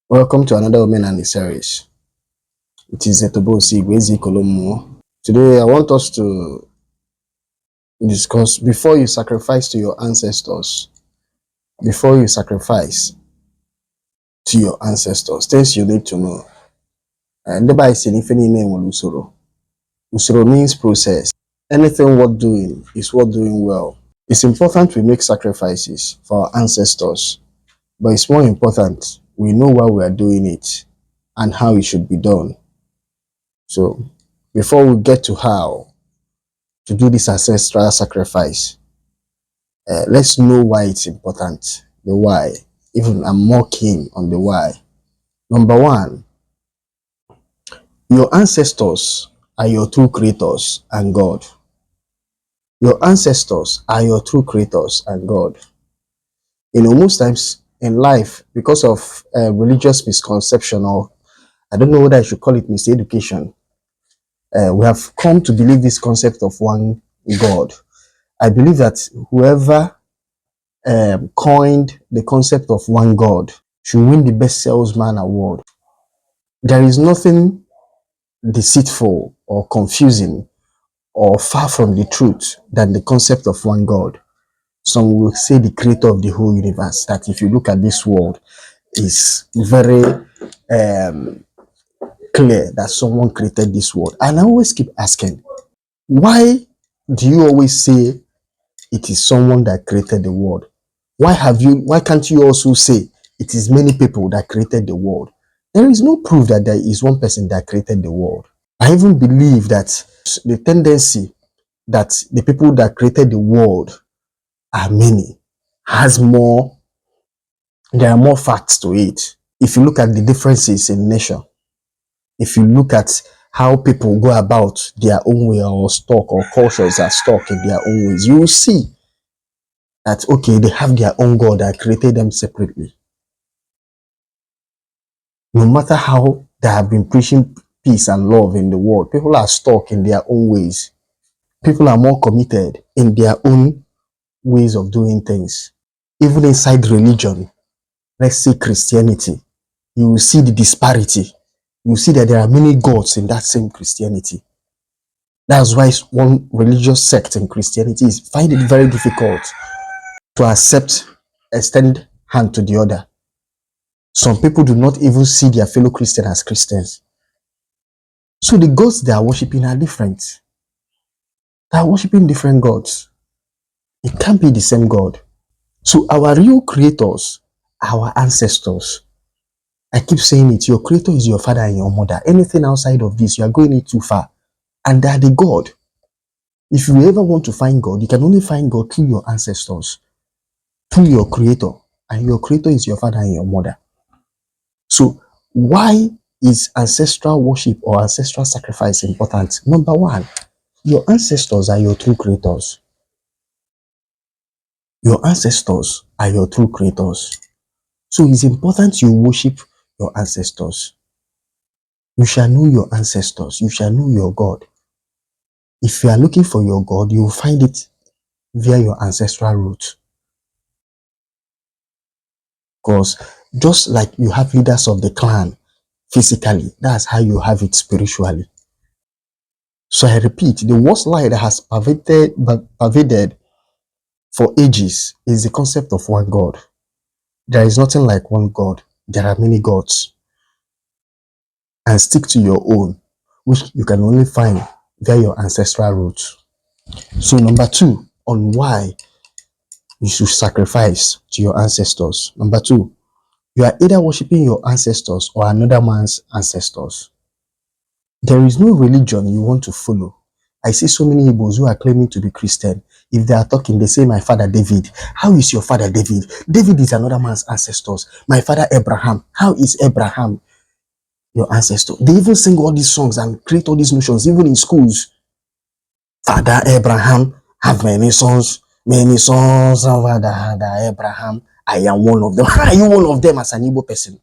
Welcome to another Women and the series. It is Etobosi Gwezi Kolomo. Today I want us to discuss before you sacrifice to your ancestors, things you need to know. And the Bible says anything name usoro. Usoro means process. Anything worth doing is worth doing well. It's important we make sacrifices for our ancestors, but it's more important we know why we are doing it and how it should be done. So before we get to how to do this ancestral sacrifice, let's know why it's important. The why. Even I'm more keen on the why. Number one, your ancestors are your true creators and God. Your ancestors are your true creators and God. Most times in life, because of religious misconception, or I don't know whether I should call it miseducation, we have come to believe this concept of one God. I believe that whoever coined the concept of one God should win the best salesman award. There is nothing deceitful or confusing or far from the truth than the concept of one God. Some will say the creator of the whole universe, that if you look at this world, is very clear that someone created this world. And I always keep asking, why do you always say it is someone that created the world? Why can't you also say it is many people that created the world? There is no proof that there is one person that created the world. I even believe that the tendency that the people that created the world are many there are more facts to it. If you look at the differences in nature, if you look at how people go about their own way, or stock, or cultures are stuck in their own ways, you will see that, okay, they have their own God that created them separately. No matter how they have been preaching peace and love in the world, people are stuck in their own ways. People are more committed in their own ways of doing things. Even inside religion, let's say Christianity, you will see the disparity. You will see that there are many gods in that same Christianity. That's why one religious sect in Christianity find it very difficult to extend hand to the other. Some people do not even see their fellow Christian as Christians. So the gods they are worshiping are different. They are worshiping different gods. It can't be the same God. So our real creators, our ancestors, I keep saying it, your creator is your father and your mother. Anything outside of this, you are going it too far. And they are the God. If you ever want to find God, you can only find God through your ancestors, through your creator. And your creator is your father and your mother. So why is ancestral worship or ancestral sacrifice important? Number one, your ancestors are your true creators. Your ancestors are your true creators. So it's important you worship your ancestors. You shall know your ancestors. You shall know your God. If you are looking for your God, you will find it via your ancestral root. Because just like you have leaders of the clan physically, that's how you have it spiritually. So I repeat, the worst lie that has pervaded for ages is the concept of one God. There is nothing like one God. There are many gods. And stick to your own, which you can only find via your ancestral roots. So number two, on why you should sacrifice to your ancestors. Number two, you are either worshiping your ancestors or another man's ancestors. There is no religion you want to follow. I see so many Igbos who are claiming to be Christian. If they are talking, they say, my father David. How is your father David? David is another man's ancestors. My father Abraham. How is Abraham your ancestor? They even sing all these songs and create all these notions, even in schools. Father Abraham have many sons, Father Abraham. I am one of them. How are you one of them as an Igbo person?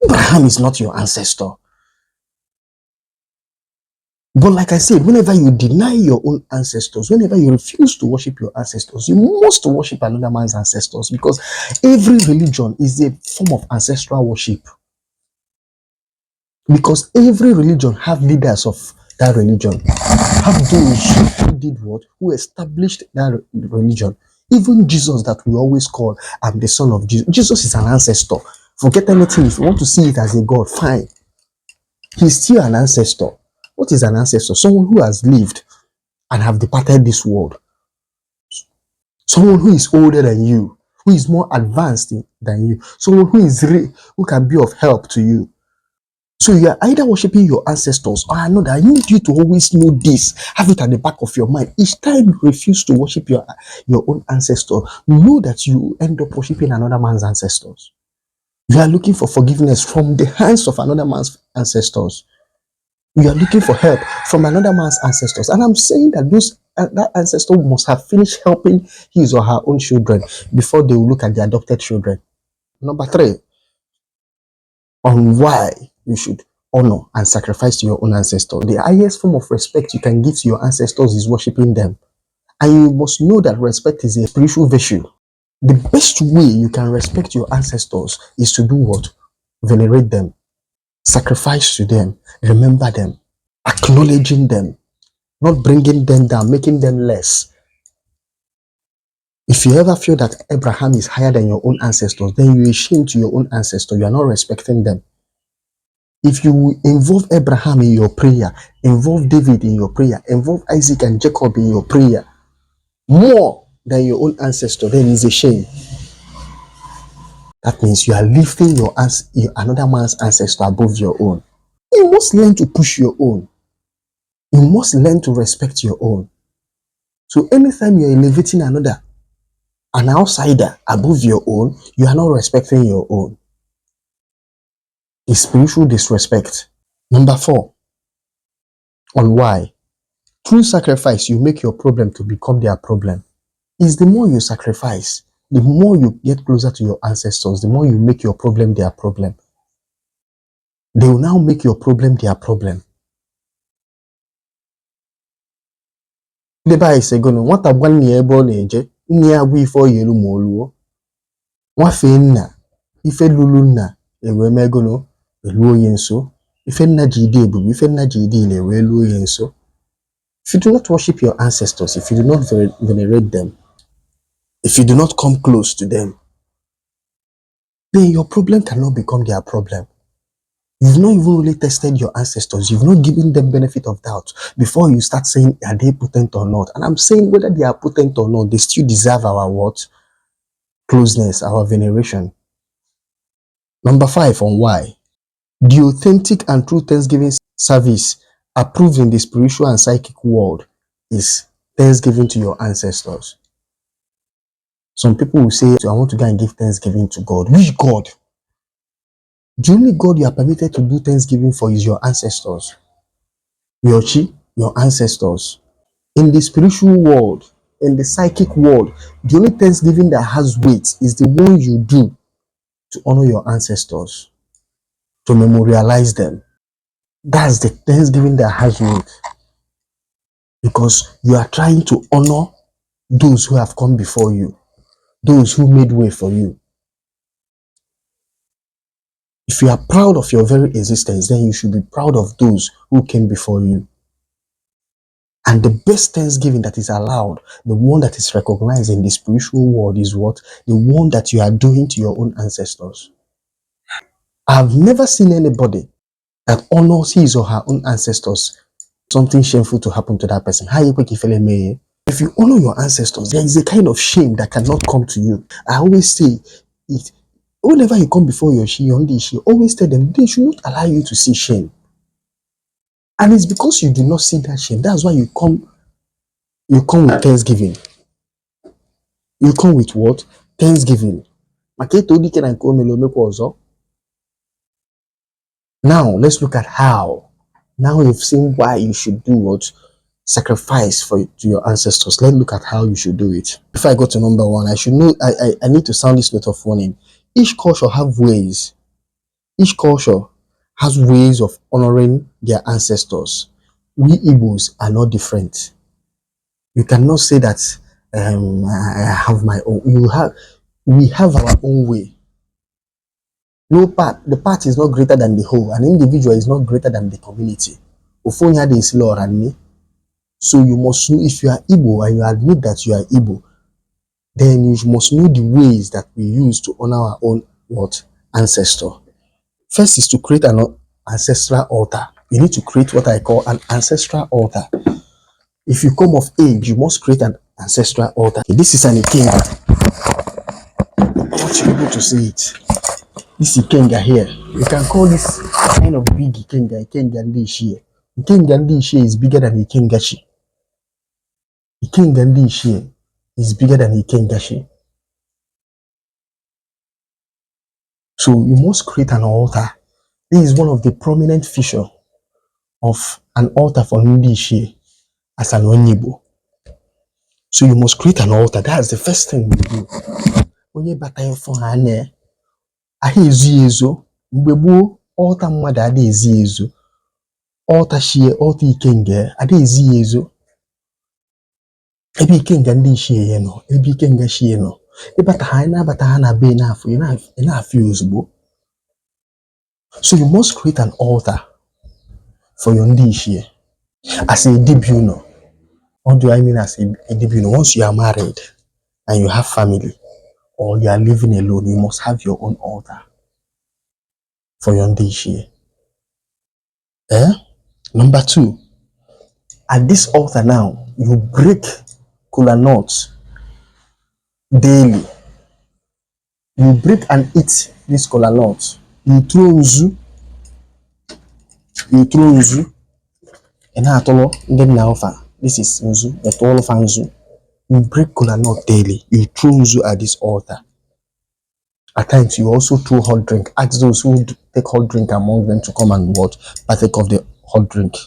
Abraham is not your ancestor. But like I said, whenever you deny your own ancestors, whenever you refuse to worship your ancestors, you must worship another man's ancestors, because every religion is a form of ancestral worship. Because every religion have leaders of that religion, have those who did what, who established that religion. Even Jesus, that we always call, I'm the son of Jesus. Jesus is an ancestor. Forget anything. If you want to see it as a God, fine. He's still an ancestor. What is an ancestor? Someone who has lived and have departed this world. Someone who is older than you, who is more advanced than you, someone who can be of help to you. So you are either worshiping your ancestors or another. I need you to always know this. Have it at the back of your mind. Each time you refuse to worship your own ancestor, know that you end up worshiping another man's ancestors. You are looking for forgiveness from the hands of another man's ancestors. You are looking for help from another man's ancestors. And I'm saying that that ancestor must have finished helping his or her own children before they will look at the adopted children. Number 3, on why you should honor and sacrifice to your own ancestor. The highest form of respect you can give to your ancestors is worshiping them. And you must know that respect is a spiritual virtue. The best way you can respect your ancestors is to do what? Venerate them, sacrifice to them, remember them, acknowledging them, not bringing them down, making them less. If you ever feel that Abraham is higher than your own ancestors, then you're ashamed to your own ancestor. You are not respecting them. If you involve Abraham in your prayer, involve David in your prayer, involve Isaac and Jacob in your prayer more than your own ancestor, then it's a shame. That means you are lifting another man's ancestor above your own. You must learn to push your own. You must learn to respect your own. So anytime you're elevating an outsider above your own, you are not respecting your own. It's spiritual disrespect. Number 4, on why. Through sacrifice, you make your problem to become their problem. It's the more you sacrifice, the more you get closer to your ancestors, the more you make your problem their problem. They will now make your problem their problem. The Bible is going, what a 1 year born age, near we 4 year moluo. What finna, if a luluna, a wemegono, a luyenso, if a najidebu, if a najidile, a luyenso. If you do not worship your ancestors, if you do not venerate them, if you do not come close to them, then your problem cannot become their problem. You've not even really tested your ancestors. You've not given them benefit of doubt before you start saying, are they potent or not? And I'm saying whether they are potent or not, they still deserve our what? Closeness, our veneration. Number 5, on why. The authentic and true Thanksgiving service approved in the spiritual and psychic world is Thanksgiving to your ancestors. Some people will say, I want to go and give Thanksgiving to God. Which God? The only God you are permitted to do Thanksgiving for is your ancestors. Your ancestors. In the spiritual world, in the psychic world, the only Thanksgiving that has weight is the one you do to honor your ancestors, to memorialize them. That's the Thanksgiving that has weight. Because you are trying to honor those who have come before you, those who made way for you. If you are proud of your very existence, then you should be proud of those who came before you. And the best Thanksgiving that is allowed, the one that is recognized in the spiritual world, is what? The one that you are doing to your own ancestors. I've never seen anybody that honors his or her own ancestors, something shameful to happen to that person. If you honor your ancestors, there is a kind of shame that cannot come to you. I always say it. Whenever you come before your she, always tell them they should not allow you to see shame. And it's because you do not see that shame. That's why you come with Thanksgiving. You come with what? Thanksgiving. Now, let's look at how. Now you've seen why you should do what? Sacrifice to your ancestors. Let's look at how you should do it. Before I go to number 1, I need to sound this note of warning. Each culture have ways. Each culture has ways of honoring their ancestors. We Igbos are not different. You cannot say that I have my own. We have our own way. No part, the part is not greater than the whole. An individual is not greater than the community. Ofonya de isi lọ ọ̀ràn. So you must know, if you are Igbo and you admit that you are Igbo, then you must know the ways that we use to honor our own what? Ancestor. First is to create an ancestral altar. You need to create what I call an ancestral altar. If you come of age, you must create an ancestral altar. This is an ikenga. I want you able to see it. This ikenga here. You can call this kind of big ikenga Ndishie. Ikenga Ndishie is bigger than Ikengashi. Ikenga Ndishie is bigger than Ikengashi. So you must create an altar. This is one of the prominent features of an altar for Ndishie as an Onyibo. So you must create an altar. That's the first thing you do. Onye batayo for hane. Ahi ezu ezo. Mbebo altar mwada ade ezi ezo. Altar shie, altar ikenge ade ezi ezo. Ebi ikenga Ndishie yeno. Ebi ikenga shie no. Ebata hana be na afu. Ina afi ozugbo. So you must create an altar for your Ndishie. As a debut, no. What do I mean as a debut? Once you are married and you have family, or you are living alone, you must have your own altar for your Ndishie. Number 2, at this altar now, you break kola nuts daily. You break and eat this kola nuts. You throw nzu. And this is nzu. The all of nzu. You break kola nut daily. You throw nzu at this altar. At times, you also throw hot drink. Ask those who take hot drink among them to come and partake of the hot drink.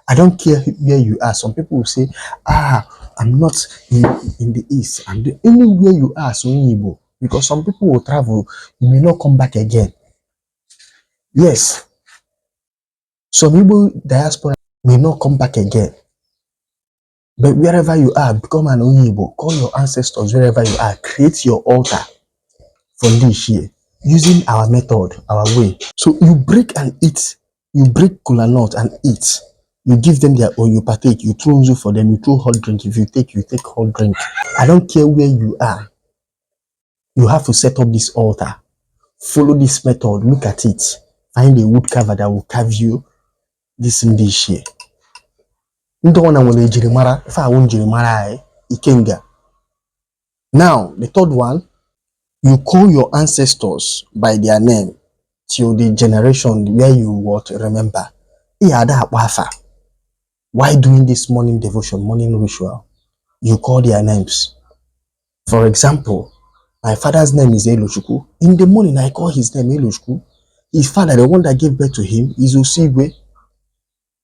I don't care where you are. Some people will say, I'm not in the east. I'm anywhere you are, so Igbo. Because some people will travel, you may not come back again. Yes. Some Igbo diaspora may not come back again. But wherever you are, become an Igbo. Call your ancestors wherever you are. Create your altar for this year using our method, our way. So you break and eat. You break kola nut and eat. You give them their own, you partake, you throw nzu for them, you throw hot drink. If you take hot drink. I don't care where you are. You have to set up this altar. Follow this method. Look at it. Find a wood carver that will carve you this in this year. You don't want to Jirimara. If I want Jirimara, Ikenga. Now, the third one, you call your ancestors by their name till the generation where you remember. Why doing this morning devotion, morning ritual? You call their names. For example, my father's name is Elochukwu. In the morning, I call his name Elochukwu. His father, the one that gave birth to him, is Osigwe.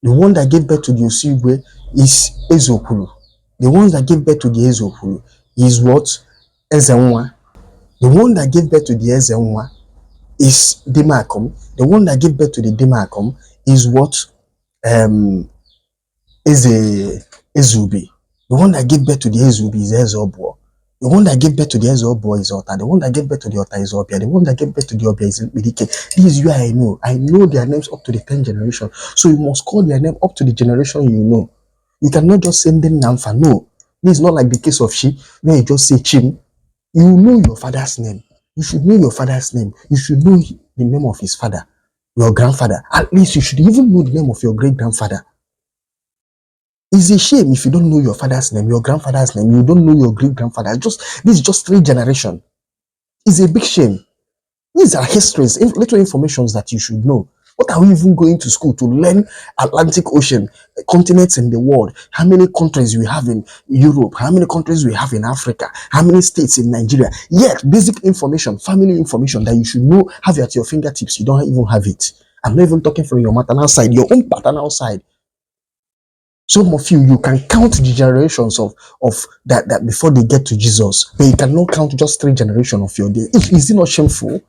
The one that gave birth to the Osigwe is Ezokulu. The one that gave birth to the Ezokulu is what? Ezenwa. The one that gave birth to the Ezenwa is Dimakom. The one that gave birth to the Dimakom is what? Ezubi. The one that gave birth to the Ezubi is Ezobo. The one that gave birth to the Ezobo is Ota. The one that gave birth to the Ota is Obia. The one that gave birth to the Obia is Midike. This is you I know. I know their names up to the 10th generation. So you must call their name up to the generation you know. You cannot just send them Namfa. No. This is not like the case of Shi, where you just say Chim. You know your father's name. You should know your father's name. You should know the name of his father, your grandfather. At least you should even know the name of your great-grandfather. It's a shame if you don't know your father's name, your grandfather's name, you don't know your great-grandfather. This is just 3 generations. It's a big shame. These are histories, little informations that you should know. What are we even going to school to learn Atlantic Ocean, continents in the world? How many countries we have in Europe? How many countries we have in Africa? How many states in Nigeria? Yet, basic information, family information that you should know, have at your fingertips. You don't even have it. I'm not even talking from your maternal side, your own paternal side. Some of you can count the generations of that before they get to Jesus, but you cannot count just 3 generations of your day. Is it not shameful?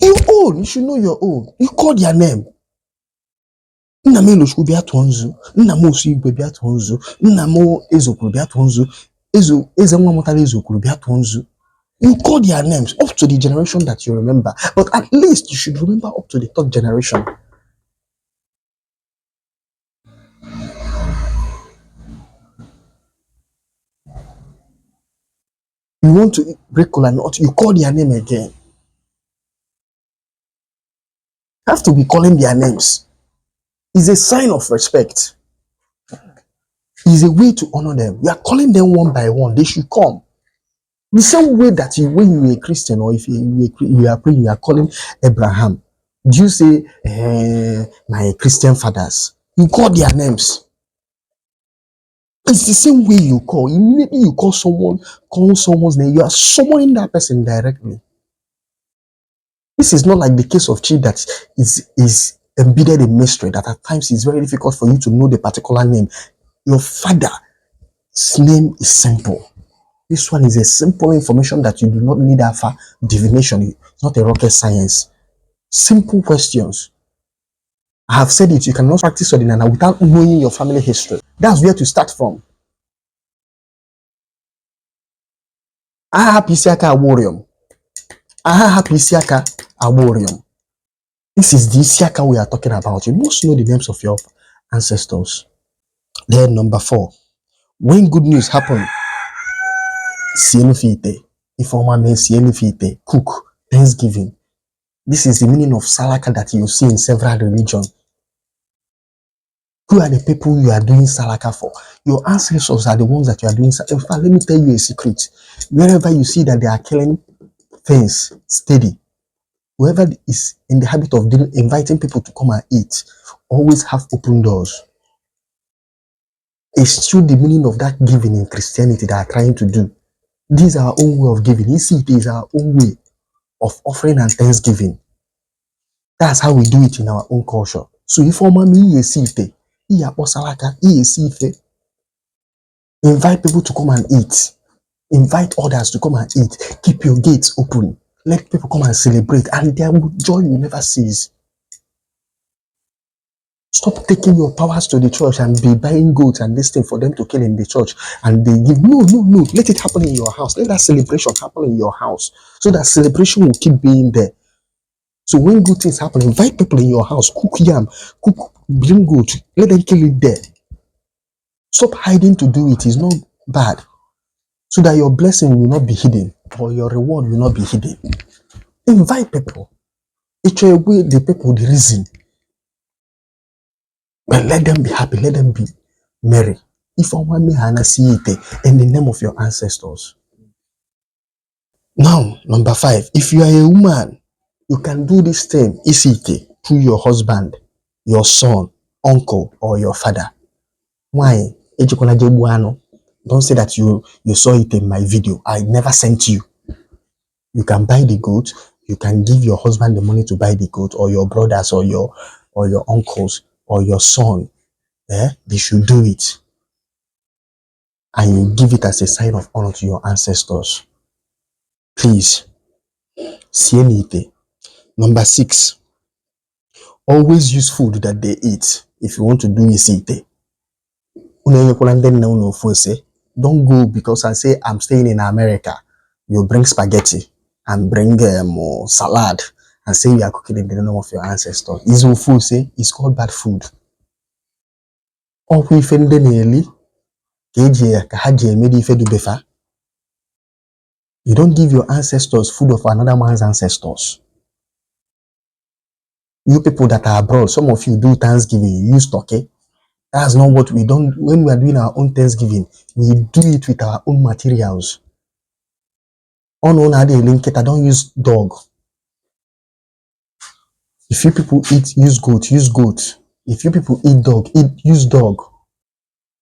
Your own, you should know your own. You call their name. Nna m Elochukwu bịa tụọ nzu, nna m Osu Igwe bịa tụọ nzu, nna m Ezekwuru bịa tụọ nzu, eze nwa mụtara Ezekwuru bịa tụọ nzu. You call their names up to the generation that you remember, but at least you should remember up to the third generation. You want to break kola nut, you call their name again. You have to be calling their names. It's a sign of respect. It's a way to honor them. You are calling them one by one. They should come. The same way that you, when you are a Christian, or if you are praying, you are calling Abraham. Do you say, my Christian fathers? You call their names. It's the same way you call. Immediately you call someone's name, you are summoning that person directly. This is not like the case of chief that is embedded in mystery, that at times it's very difficult for you to know the particular name. Your father's name is simple. This one is a simple information that you do not need alpha divination. It's not a rocket science. Simple questions. I have said it, you cannot practice Odinana without knowing your family history. That's where to start from. Aha Pisiaka Aworium. Aha Pisiaka Aworium. This is the Isiaka we are talking about. You must know the names of your ancestors. Then number 4. When good news happen, Sienufite. Informal means Sienufite. Cook. Thanksgiving. This is the meaning of Salaka that you see in several religions. Who are the people you are doing Salaka for? Your ancestors are the ones that you are doing Salaka. In fact, let me tell you a secret. Wherever you see that they are killing things steady, whoever is in the habit of inviting people to come and eat, always have open doors. It's still the meaning of that giving in Christianity that are trying to do. This is our own way of giving. You see, it is our own way of offering and thanksgiving. That's how we do it in our own culture. So if mommy is invite people to come and eat. Invite others to come and eat. Keep your gates open. Let people come and celebrate, and their joy will never cease. Stop taking your powers to the church and be buying goats and this thing for them to kill in the church. And they give, no. Let it happen in your house. Let that celebration happen in your house, so that celebration will keep being there. So when good things happen, invite people in your house, cook yam, bring goat, let them kill it there. Stop hiding to do it. It's not bad. So that your blessing will not be hidden, or your reward will not be hidden. Invite people. It's your way, the people, the reason. But let them be happy, let them be merry. If I want me Hana see it in the name of your ancestors. Now, number 5, if you are a woman, you can do this thing easily through your husband, your son, uncle, or your father. Why? Don't say that you saw it in my video. I never sent you. You can buy the goat. You can give your husband the money to buy the goat, or your brothers, or your uncles, or your son. They should do it. And you give it as a sign of honor to your ancestors. Please. Sienite. Number 6. Always use food that they eat. If you want to do isite. Don't go because I say I'm staying in America. You bring spaghetti and bring salad and say you are cooking in the name of your ancestors. It's called bad food. You don't give your ancestors food of another man's ancestors. You people that are abroad, some of you do Thanksgiving, you use turkey. That's not what we don't. When we are doing our own Thanksgiving, we do it with our own materials. I don't use dog. If you people eat, use goat, use goat. If you people eat dog, use dog.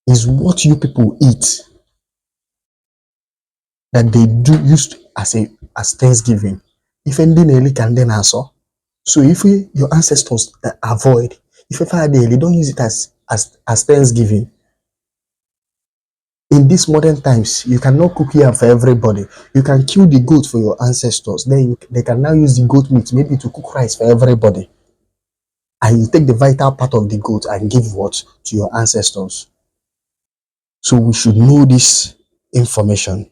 Is what you people eat that they do used as Thanksgiving. If anything can then answer. So if your ancestors avoid, if they don't use it as Thanksgiving. In these modern times, you cannot cook here for everybody. You can kill the goat for your ancestors. Then they can now use the goat meat maybe to cook rice for everybody. and you take the vital part of the goat and give what to your ancestors. So we should know this information.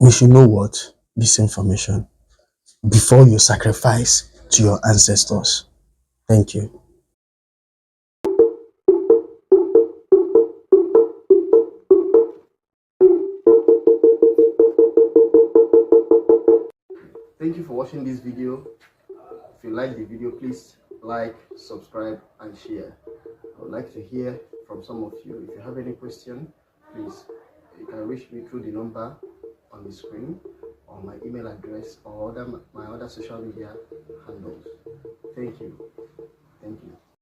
We should know what? This information before you sacrifice to your ancestors. Thank you. Thank you for watching this video. If you like the video, please like, subscribe, and share. I would like to hear from some of you. If you have any question, please, you can reach me through the number on the screen or my email address or my other social media handles. Thank you. Thank you.